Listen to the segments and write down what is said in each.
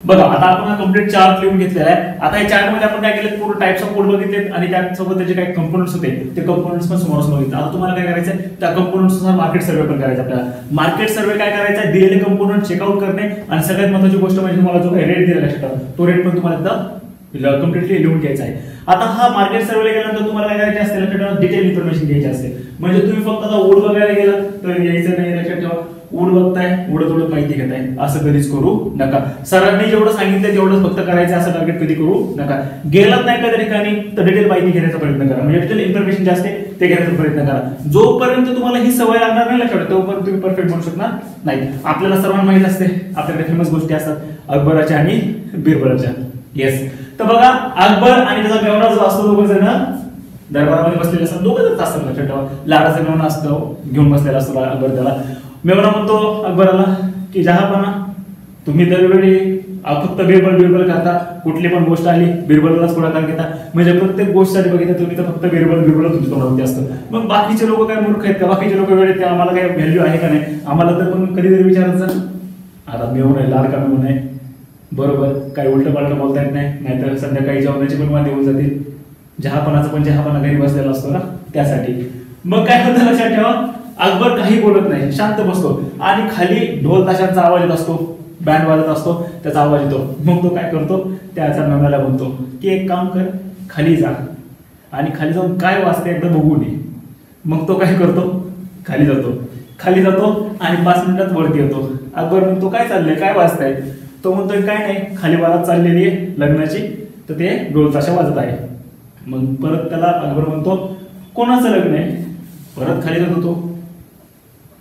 बघा आता आपण हा कंप्लीट चार्ट लिहून घेतलेला आहे. आता या चार्ट मध्ये आपण काय केलं, पूर्ण टाइप्स ऑफ कोड बघितलेत आणि त्यासोबत त्याचे काही कंपोनेंट्स होते ते कंपोनेंट्स पण समोर बघितले. आता तुम्हाला काय करायचं आहे, त्या कंपोनेंट्स नुसार मार्केट सर्वे पण करायचा. आपल्याला मार्केट सर्वे काय करायचा आहे, दिलेले कंपोनेंट चेकआउट करणे आणि सगळ्यात महत्त्वाची गोष्ट म्हणजे तुम्हाला जो रेट दिलेला आहे तो रेट पण तुम्हाला एकदा कम्प्लिटली लिहून घ्यायचा आहे. आता हा मार्केट सर्वे केल्यानंतर तुम्हाला काय करायचे असते, लक्षात ठेवा डिटेल इन्फॉर्मेशन घ्यायची असते. म्हणजे तुम्ही फक्त आता ओढ बघायला गेला तर यायचं नाही, लक्षात ठेवा ओढ बघताय उडत माहिती घेताय असं कधीच करू नका. सरांनी जेवढं सांगितलं तेवढंच फक्त करायचं, असं टार्गेट कधी करू नका. गेलात नाही का त्या ठिकाणी तर डिटेल माहिती घेण्याचा प्रयत्न करा, म्हणजे डिटेल इन्फॉर्मेशन जे असते ते घेण्याचा प्रयत्न करा. जोपर्यंत तुम्हाला ही सवय लागणार नाही लक्षात ठेवा तोपर्यंत तुम्ही परफेक्ट बनू शकणार नाही. आपल्याला सर्वांना माहित असते आपल्याकडे फेमस गोष्टी असतात अकबराच्या आणि बिरबलाच्या. येस, तर बघा अकबर आणि त्याचा मेवणा जो असतो दोघं जण दरबारामध्ये बसलेले असतात, दोघं जण असतात लक्षात ठेवा. लाडाचा मेवणा असतो घेऊन बसलेला असतो अकबर. त्याला मेवणा म्हणतो अकबराला की जहापणा तुम्ही दरवेळी फक्त बिरबल करता, कुठली पण गोष्ट आली बिरबललाच पुढाकार घेता, म्हणजे प्रत्येक गोष्टीसाठी बघितलं तुम्ही तर फक्त बिरबल तुमच्या तोंडावरती असतं. मग बाकीचे लोक काय मूर्ख आहेत का, बाकीचे लोक वेळेत आम्हाला काय व्हॅल्यू आहे का नाही, आम्हाला तर पण कधीतरी विचारायचं. आता मेवणा आहे लाडका मेवणा आहे बरोबर, काही उलट पालट बोलता येत नाही, नाहीतर संध्याकाळी जेवणाची पण वाद येऊन जातील. जहापणाचा पण जहापणा घरी बसलेला असतो ना त्यासाठी. मग काय होतं लक्षात ठेवा, अकबर काही बोलत नाही, शांत बसतो आणि खाली ढोल ताशांचा आवाज येत असतो, बँड वाजत असतो, त्याचा आवाज येतो. मग तो काय करतो, त्याच्या मेवण्याला म्हणतो की एक काम कर, खाली जा आणि खाली जाऊन काय वाजते एकदा बघून ये. मग तो काय करतो, खाली जातो आणि 5 मिनिटात वरती येतो. अकबर म्हणतो काय चाललंय, काय वाजताय. तो म्हणतोय काय नाही, खाली बारात चाललेली आहे लग्नाची, तर ते ढोल ताशा वाजत आहे. मग परत त्याला अकबर म्हणतो कोणाचं लग्न आहे. परत खाली जातो तो,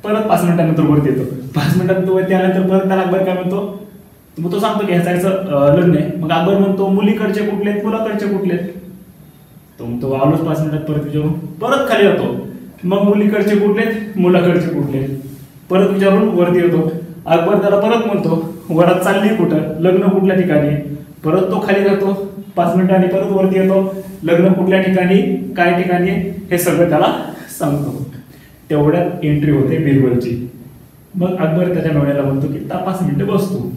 परत 5 मिनिटांनंतर वरती येतो. 5 मिनिटांनंतर वरती आल्यानंतर परत त्याला अकबर काय म्हणतो, मग तो सांगतो की ह्याचं लग्न आहे. मग अकबर म्हणतो मुलीकडचे कुठले आहेत, मुलाकडचे कुठले आहेत. तो म्हणतो आलोच 5 मिनिटात परत विचारून, परत खाली जातो. मग मुलीकडचे कुठले आहेत, मुलाकडचे कुठले आहेत, परत विचारून वरती येतो. अकबर त्याला परत म्हणतो वरात चालली कुठं, लग्न कुठल्या ठिकाणी. परत तो खाली जातो 5 मिनिटांनी, परत वरती येतो, लग्न कुठल्या ठिकाणी, काय ठिकाणी, हे सगळं त्याला सांगतो. तेवढ्यात एंट्री होते बिरबलची. मग अकबर त्याच्या मेवण्याला म्हणतो की 5 मिनिटं बसतो.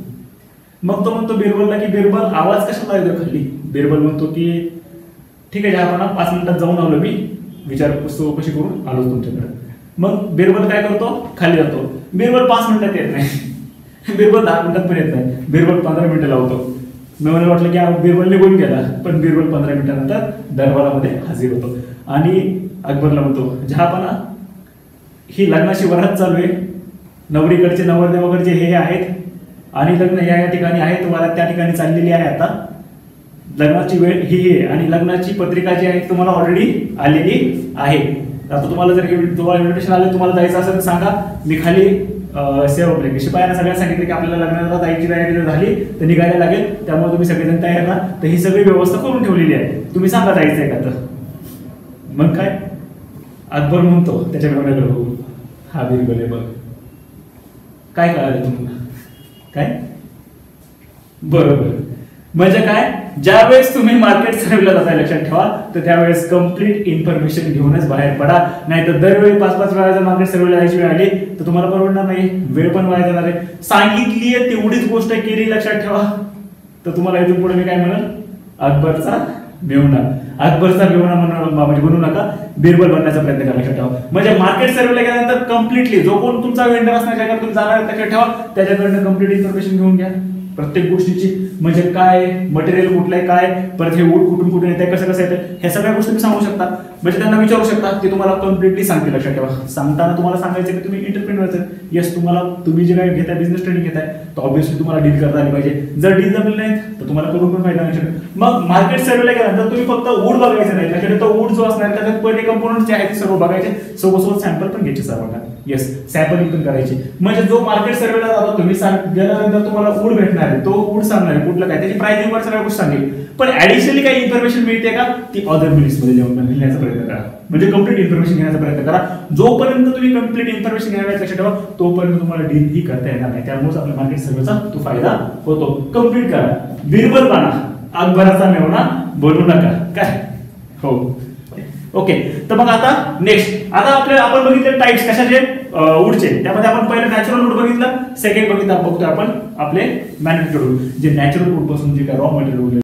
मग तो म्हणतो बिरबलला की बिरबल आवाज कशाला येतो खाली. बिरबल म्हणतो की ठीक आहे आपण 5 मिनिटात जाऊन आलो मी, विचारपूस कशी करून आलो तुमच्याकडे. मग बिरबल काय करतो, खाली जातो. बिरबल 5 मिनिटात येत नाही, बिरबल 10 मिनिटात पण येत नाही, बिरबल 15 मिनिटं लावतो. मेवण्याला वाटलं की बिरबल निघून गेला, पण बिरबल 15 मिनिटानंतर दरबारामध्ये हजर होतो आणि अकबरला म्हणतो जहापणा ही लग्नाची वरात चालू आहे, नवरीकडचे नवरदेवाकडचे हे आहेत आणि लग्न या ठिकाणी आहे, वरात त्या ठिकाणी चाललेली आहे. आता लग्नाची वेळ ही आहे आणि लग्नाची पत्रिका जी आहे तुम्हाला ऑलरेडी आलेली आहे. आता तुम्हाला जर तुम्हाला इन्व्हिटेशन आलं तुम्हाला जायचं असेल तर सांगा, मी खाली सेवा शिपायांना सगळ्यांना सांगितलं की आपल्याला लग्नाला जायची तयारी झाली तर निघायला लागेल, त्यामुळे तुम्ही सगळेजण तयार राहा. तर ही सगळी व्यवस्था करून ठेवलेली आहे, तुम्ही सांगा जायचंय का. तर मग काय अकबर म्हणतो त्याच्या मेवण्याकडे बघून, हा बिरबल आहे बघ, काय कळालं तुम्हाला, काय बरोबर. म्हणजे काय, ज्यावेळेस तुम्ही मार्केट सर्वेला जाताय लक्षात ठेवा तर त्यावेळेस कंप्लीट इन्फॉर्मेशन घेऊनच बाहेर पडा, नाहीतर दरवेळी 5-5 वेळा जर मार्केट सर्वेला जायची वेळ आली तर तुम्हाला परवडणार नाही, वेळ पण वाया जाणार आहे. सांगितली आहे तेवढीच गोष्ट केली लक्षात ठेवा तर तुम्हाला इथून पुढे मी काय म्हणेल, अकबरचा मेवणा. अकबरचा मेवणा म्हणजे बनू नका, बिरबल बनण्याचा प्रयत्न करा लक्षात ठेवा. म्हणजे मार्केट सर्वेला गेल्यानंतर कम्प्लिटली जो कोण तुमचा वेंडर असणार ज्याकडे तुम्ही जाणार लक्षात ठेवा त्याच्याकडनं कम्प्लीट इन्फॉर्मेशन घेऊन घ्या प्रत्येक गोष्टीची. म्हणजे काय मटेरियल कुठलं आहे, काय परत हे वूड कुठून येते, कसं येते, हे सगळ्या गोष्टी तुम्ही सांगू शकता. म्हणजे त्यांना विचारू शकता ते तुम्हाला कम्प्लिटली सांगते लक्षात ठेवा. सांगताना तुम्हाला सांगायचं की तुम्ही एंटरप्रेन्योर आहेत, येस तुम्हाला तुम्ही जे काय घेताय बिझनेस ट्रेनिंग घेताय तर ऑब्व्हियसली तुम्हाला डील करता आली पाहिजे. जर डील जमली नाही तर तुम्हाला करून पण फायदा नाही. मग मार्केट सर्वेला गेल्यानंतर तुम्ही फक्त वूड बघायचं नाही, लक्षात तो वूड जो असणार त्याच्यात पहिले कंपोनंट जे आहेत ते सर्व बघायचे, सोबत सॅम्पल पण घ्यायचे सर्वांना. येस सॅम्पलिंग पण करायची. म्हणजे जो मार्केट सर्वेला जातो तुम्ही गेल्यानंतर तुम्हाला वूड भेटणार आहे, तो वूड सांगणार आहे कुठलं काय, त्याची प्राइसिंग वर सगळ्या गोष्टी सांगेल. पण ऍडिशनली काही इन्फॉर्मेशन मिळते का ती अदर मिनिट्स मध्ये लिहिण्याचा प्रयत्न करा. म्हणजे कंप्लीट इन्फॉर्मेशन घेण्याचा प्रयत्न करा. जोपर्यंत तुम्ही कंप्लीट इन्फॉर्मेशन घेण्याचा लक्षात ठेवा तोपर्यंत तुम्हाला डील ही करता येणार नाही. त्यामुळे आपल्या मार्केट सर्वेचा तो फायदा होतो. कंप्लीट करा. बिरबल बना, अकबराचा मेवणा बनू नका. काय हो ओके. तर मग आता नेक्स्ट, आता आपण बघितले टाइप्स कशाचे, वूडचे, त्यामध्ये आपण पहिलं नॅचरल वूड बघितलं, सेकंड बघतोय आपण आपले मॅन्युफॅक्चर्ड वूड, जे नॅचरल वूड पासून जे काय रॉ मटेरियल